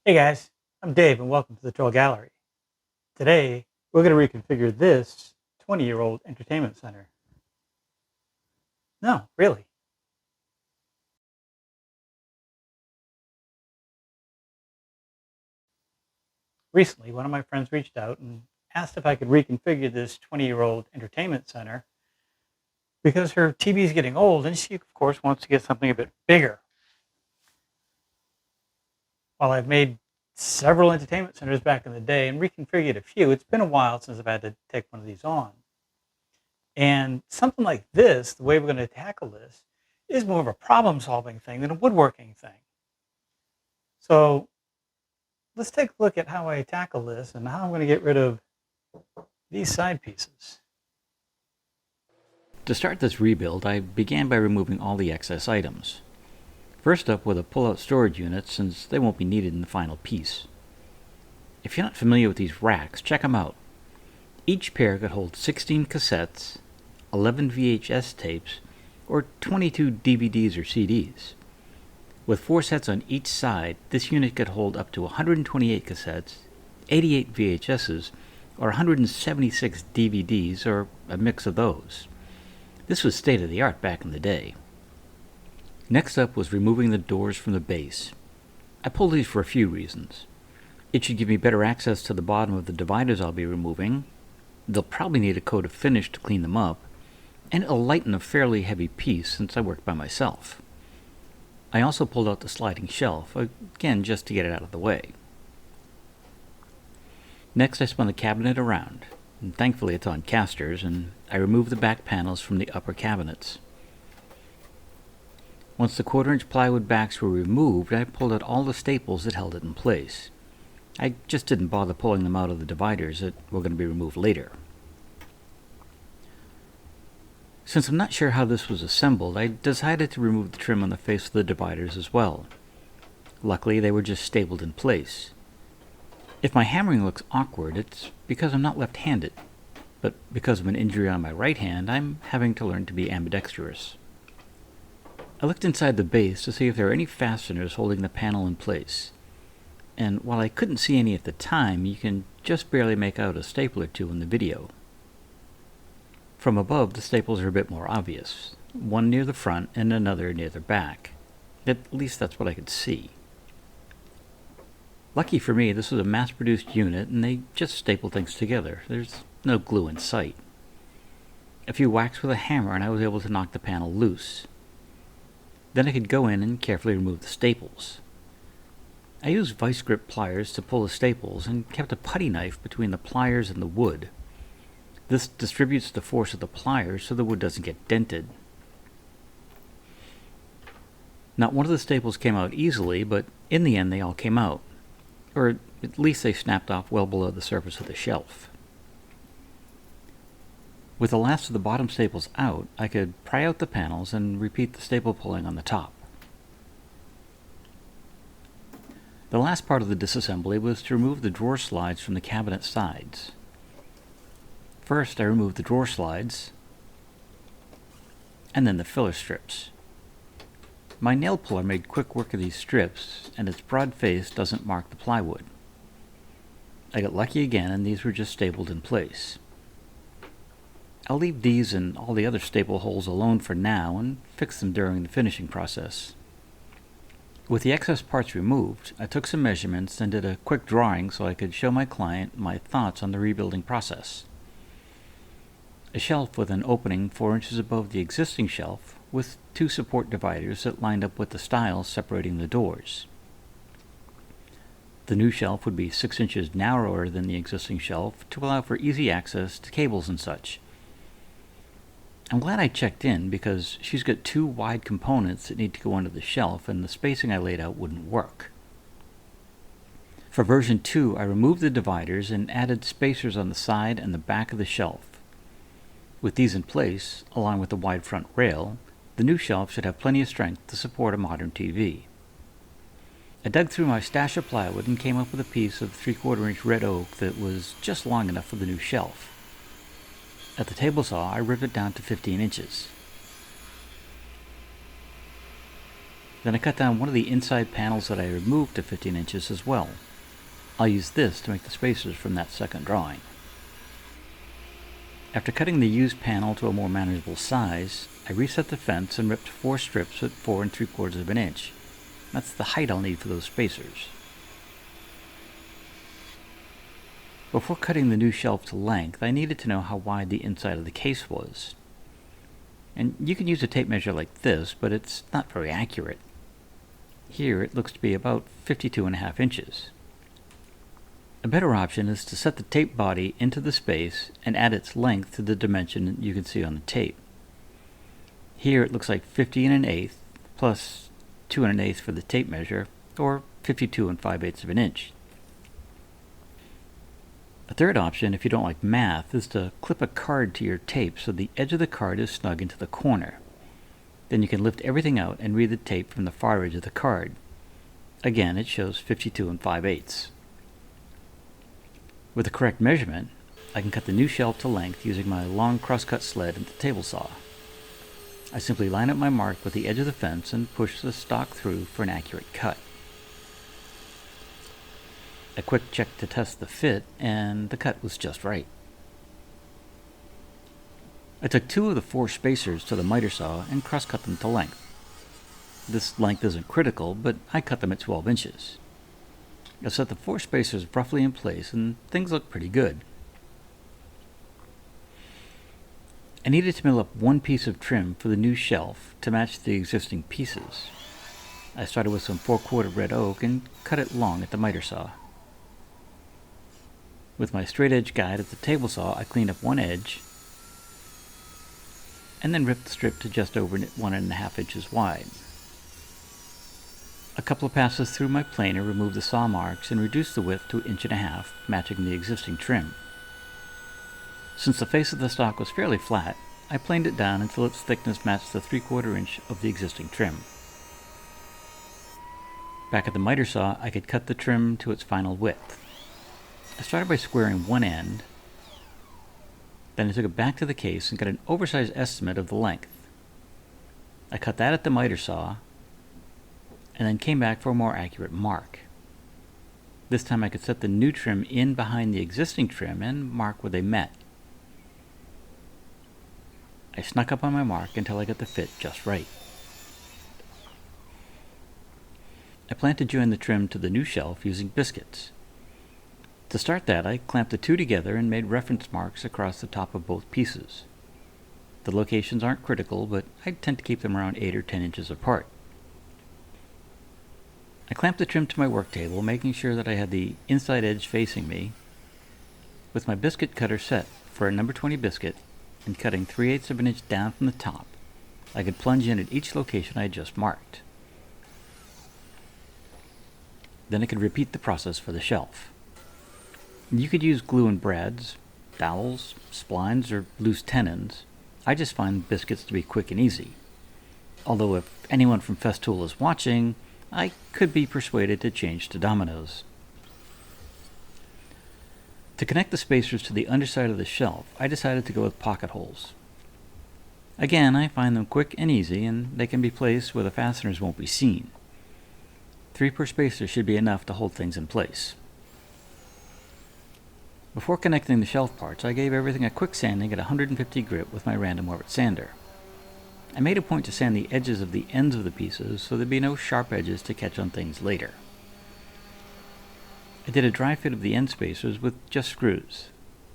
Hey guys, I'm Dave and welcome to the Trull Gallery. Today, we're going to reconfigure this 20-year-old entertainment center. No, really. Recently, one of my friends reached out and asked if I could reconfigure this 20-year-old entertainment center because her TV is getting old and she, of course, wants to get something a bit bigger. While I've made several entertainment centers back in the day and reconfigured a few, it's been a while since I've had to take one of these on. And something like this, the way we're going to tackle this, is more of a problem solving thing than a woodworking thing. So let's take a look at how I tackle this and how I'm going to get rid of these side pieces. To start this rebuild, I began by removing all the excess items. First up were the pull-out storage units, since they won't be needed in the final piece. If you're not familiar with these racks, check them out. Each pair could hold 16 cassettes, 11 VHS tapes, or 22 DVDs or CDs. With 4 sets on each side, this unit could hold up to 128 cassettes, 88 VHSs, or 176 DVDs, or a mix of those. This was state-of-the-art back in the day. Next up was removing the doors from the base. I pulled these for a few reasons. It should give me better access to the bottom of the dividers I'll be removing. They'll probably need a coat of finish to clean them up, and it'll lighten a fairly heavy piece since I work by myself. I also pulled out the sliding shelf, again just to get it out of the way. Next I spun the cabinet around, and thankfully it's on casters, and I removed the back panels from the upper cabinets. Once the 1/4-inch plywood backs were removed, I pulled out all the staples that held it in place. I just didn't bother pulling them out of the dividers that were going to be removed later. Since I'm not sure how this was assembled, I decided to remove the trim on the face of the dividers as well. Luckily, they were just stapled in place. If my hammering looks awkward, it's because I'm not left-handed, but because of an injury on my right hand, I'm having to learn to be ambidextrous. I looked inside the base to see if there were any fasteners holding the panel in place, and while I couldn't see any at the time, you can just barely make out a staple or two in the video. From above, the staples are a bit more obvious, one near the front and another near the back. At least that's what I could see. Lucky for me, this was a mass-produced unit and they just stapled things together. There's no glue in sight. A few whacks with a hammer and I was able to knock the panel loose. Then I could go in and carefully remove the staples. I used vice grip pliers to pull the staples and kept a putty knife between the pliers and the wood. This distributes the force of the pliers so the wood doesn't get dented. Not one of the staples came out easily, but in the end they all came out. Or at least they snapped off well below the surface of the shelf. With the last of the bottom staples out, I could pry out the panels and repeat the staple pulling on the top. The last part of the disassembly was to remove the drawer slides from the cabinet sides. First, I removed the drawer slides, and then the filler strips. My nail puller made quick work of these strips, and its broad face doesn't mark the plywood. I got lucky again, and these were just stapled in place. I'll leave these and all the other staple holes alone for now and fix them during the finishing process. With the excess parts removed, I took some measurements and did a quick drawing so I could show my client my thoughts on the rebuilding process. A shelf with an opening 4 inches above the existing shelf, with 2 support dividers that lined up with the stiles separating the doors. The new shelf would be 6 inches narrower than the existing shelf to allow for easy access to cables and such. I'm glad I checked in because she's got 2 wide components that need to go under the shelf and the spacing I laid out wouldn't work. For version 2, I removed the dividers and added spacers on the side and the back of the shelf. With these in place, along with the wide front rail, the new shelf should have plenty of strength to support a modern TV. I dug through my stash of plywood and came up with a piece of 3/4-inch red oak that was just long enough for the new shelf. At the table saw, I ripped it down to 15 inches. Then I cut down one of the inside panels that I removed to 15 inches as well. I'll use this to make the spacers from that second drawing. After cutting the used panel to a more manageable size, I reset the fence and ripped 4 strips at 4 3/4 of an inch. That's the height I'll need for those spacers. Before cutting the new shelf to length, I needed to know how wide the inside of the case was. And you can use a tape measure like this, but it's not very accurate. Here it looks to be about 52.5 inches. A better option is to set the tape body into the space and add its length to the dimension you can see on the tape. Here it looks like 50 1/8 plus 2 1/8 for the tape measure, or 52 5/8 of an inch. A third option, if you don't like math, is to clip a card to your tape so the edge of the card is snug into the corner. Then you can lift everything out and read the tape from the far edge of the card. Again, it shows 52 5/8. With the correct measurement, I can cut the new shelf to length using my long crosscut sled and the table saw. I simply line up my mark with the edge of the fence and push the stock through for an accurate cut. A quick check to test the fit, and the cut was just right. I took 2 of the 4 spacers to the miter saw and cross-cut them to length. This length isn't critical, but I cut them at 12 inches. I set the 4 spacers roughly in place, and things look pretty good. I needed to mill up 1 piece of trim for the new shelf to match the existing pieces. I started with some 4/4 red oak and cut it long at the miter saw. With my straight edge guide at the table saw, I cleaned up one edge and then ripped the strip to just over 1.5 inches wide. A couple of passes through my planer removed the saw marks and reduced the width to 1.5 inches, matching the existing trim. Since the face of the stock was fairly flat, I planed it down until its thickness matched the 3/4 inch of the existing trim. Back at the miter saw, I could cut the trim to its final width. I started by squaring one end, then I took it back to the case and got an oversized estimate of the length. I cut that at the miter saw, and then came back for a more accurate mark. This time I could set the new trim in behind the existing trim and mark where they met. I snuck up on my mark until I got the fit just right. I plan to join the trim to the new shelf using biscuits. To start that, I clamped the 2 together and made reference marks across the top of both pieces. The locations aren't critical, but I tend to keep them around 8 or 10 inches apart. I clamped the trim to my work table, making sure that I had the inside edge facing me. With my biscuit cutter set for a number 20 biscuit and cutting 3/8 of an inch down from the top, I could plunge in at each location I had just marked. Then I could repeat the process for the shelf. You could use glue and brads, dowels, splines, or loose tenons. I just find biscuits to be quick and easy. Although if anyone from Festool is watching, I could be persuaded to change to dominoes. To connect the spacers to the underside of the shelf, I decided to go with pocket holes. Again, I find them quick and easy, and they can be placed where the fasteners won't be seen. 3 per spacer should be enough to hold things in place. Before connecting the shelf parts, I gave everything a quick sanding at 150 grit with my random orbit sander. I made a point to sand the edges of the ends of the pieces so there'd be no sharp edges to catch on things later. I did a dry fit of the end spacers with just screws.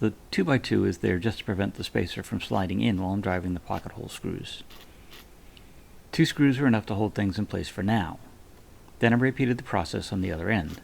The 2x2 is there just to prevent the spacer from sliding in while I'm driving the pocket hole screws. 2 screws are enough to hold things in place for now. Then I repeated the process on the other end.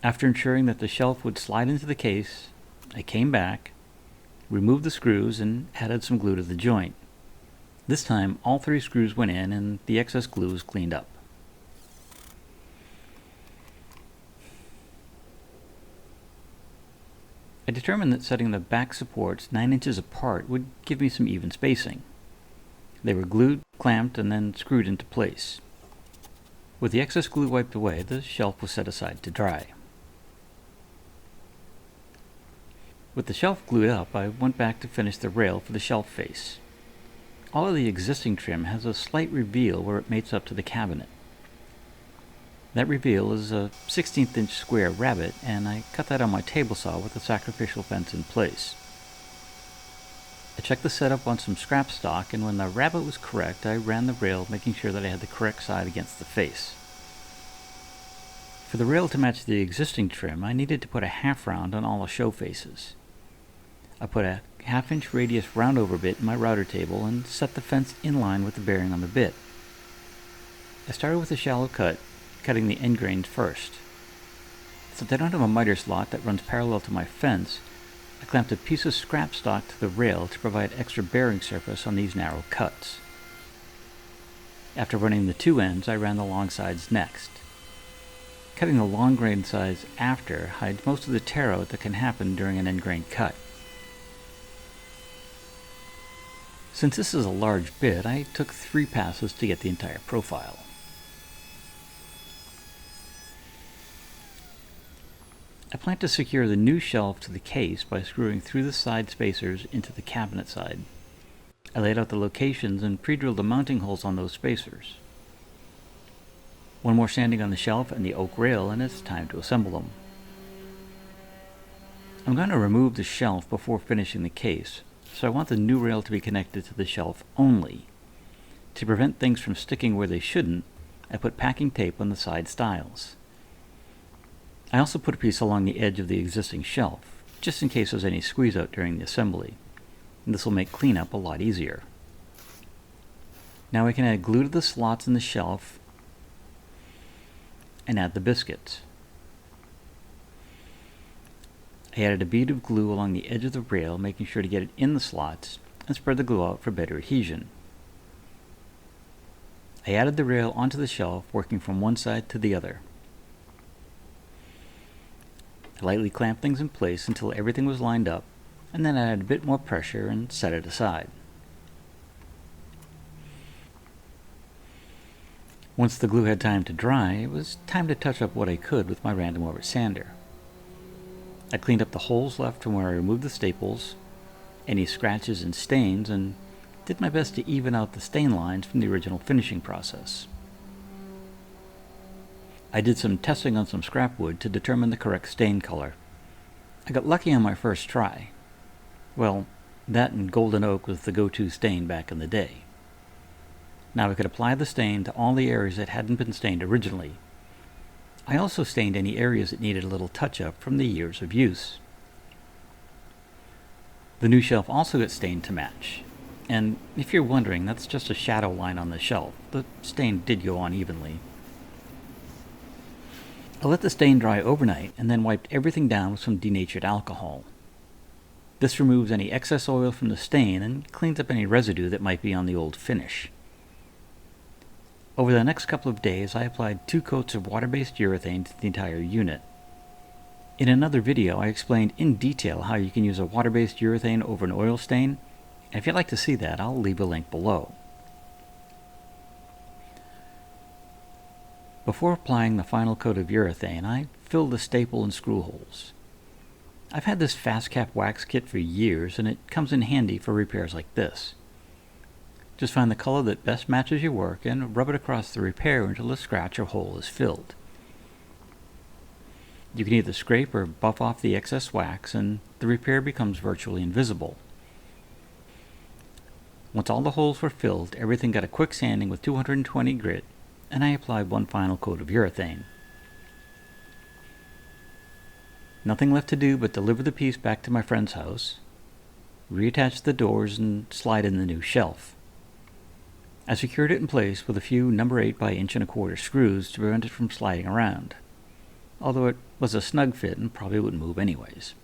After ensuring that the shelf would slide into the case, I came back, removed the screws, and added some glue to the joint. This time, all 3 screws went in and the excess glue was cleaned up. I determined that setting the back supports 9 inches apart would give me some even spacing. They were glued, clamped, and then screwed into place. With the excess glue wiped away, the shelf was set aside to dry. With the shelf glued up, I went back to finish the rail for the shelf face. all of the existing trim has a slight reveal where it mates up to the cabinet. That reveal is a 16th inch square rabbet, and I cut that on my table saw with the sacrificial fence in place. I checked the setup on some scrap stock, and when the rabbet was correct, I ran the rail, making sure that I had the correct side against the face. For the rail to match the existing trim, I needed to put a half round on all the show faces. I put a 1/2 inch radius roundover bit in my router table and set the fence in line with the bearing on the bit. I started with a shallow cut, cutting the end grains first. Since I don't have a miter slot that runs parallel to my fence, I clamped a piece of scrap stock to the rail to provide extra bearing surface on these narrow cuts. After running the two ends, I ran the long sides next. Cutting the long grain sides after hides most of the tear out that can happen during an end grain cut. Since this is a large bit, I took 3 passes to get the entire profile. I plan to secure the new shelf to the case by screwing through the side spacers into the cabinet side. I laid out the locations and pre-drilled the mounting holes on those spacers. One more sanding on the shelf and the oak rail, and it's time to assemble them. I'm going to remove the shelf before finishing the case, so I want the new rail to be connected to the shelf only. To prevent things from sticking where they shouldn't, I put packing tape on the side stiles. I also put a piece along the edge of the existing shelf, just in case there's any squeeze out during the assembly, and this will make cleanup a lot easier. Now we can add glue to the slots in the shelf and add the biscuits. I added a bead of glue along the edge of the rail, making sure to get it in the slots, and spread the glue out for better adhesion. I added the rail onto the shelf, working from one side to the other. I lightly clamped things in place until everything was lined up, and then added a bit more pressure and set it aside. Once the glue had time to dry, it was time to touch up what I could with my random orbit sander. I cleaned up the holes left from where I removed the staples, any scratches and stains, and did my best to even out the stain lines from the original finishing process. I did some testing on some scrap wood to determine the correct stain color. I got lucky on my first try. Well, that and golden oak was the go-to stain back in the day. Now I could apply the stain to all the areas that hadn't been stained originally. I also stained any areas that needed a little touch-up from the years of use. The new shelf also got stained to match. And if you're wondering, that's just a shadow line on the shelf. The stain did go on evenly. I let the stain dry overnight and then wiped everything down with some denatured alcohol. This removes any excess oil from the stain and cleans up any residue that might be on the old finish. Over the next couple of days, I applied 2 coats of water-based urethane to the entire unit. In another video, I explained in detail how you can use a water-based urethane over an oil stain, and if you'd like to see that, I'll leave a link below. Before applying the final coat of urethane, I filled the staple and screw holes. I've had this fast cap wax kit for years, and it comes in handy for repairs like this. Just find the color that best matches your work and rub it across the repair until the scratch or hole is filled. You can either scrape or buff off the excess wax and the repair becomes virtually invisible. Once all the holes were filled, everything got a quick sanding with 220 grit, and I applied one final coat of urethane. Nothing left to do but deliver the piece back to my friend's house, reattach the doors, and slide in the new shelf. I secured it in place with a few number 8 by 1.25" screws to prevent it from sliding around, although it was a snug fit and probably wouldn't move anyways.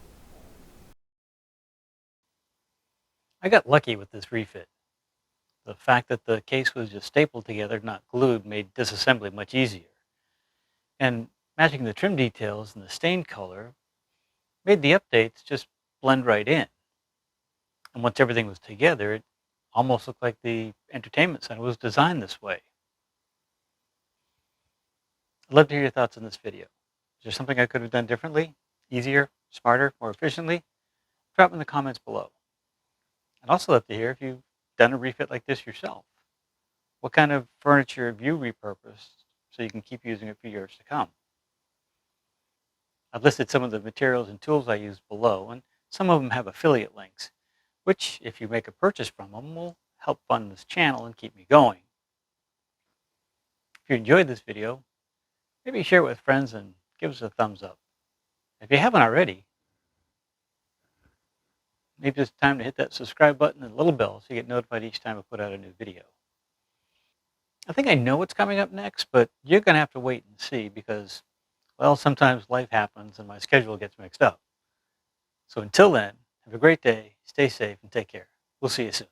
I got lucky with this refit. The fact that the case was just stapled together, not glued, made disassembly much easier. And matching the trim details and the stain color made the updates just blend right in. And once everything was together, it almost looked like the entertainment center was designed this way. I'd love to hear your thoughts on this video. Is there something I could have done differently, easier, smarter, more efficiently? Drop in the comments below. I'd also love to hear if you've done a refit like this yourself? What kind of furniture have you repurposed so you can keep using it for years to come? I've listed some of the materials and tools I use below, and some of them have affiliate links, which, if you make a purchase from them, will help fund this channel and keep me going. If you enjoyed this video, maybe share it with friends and give us a thumbs up. If you haven't already, maybe it's time to hit that subscribe button and little bell so you get notified each time I put out a new video. I think I know what's coming up next, but you're going to have to wait and see because, well, sometimes life happens and my schedule gets mixed up. So until then, have a great day, stay safe, and take care. We'll see you soon.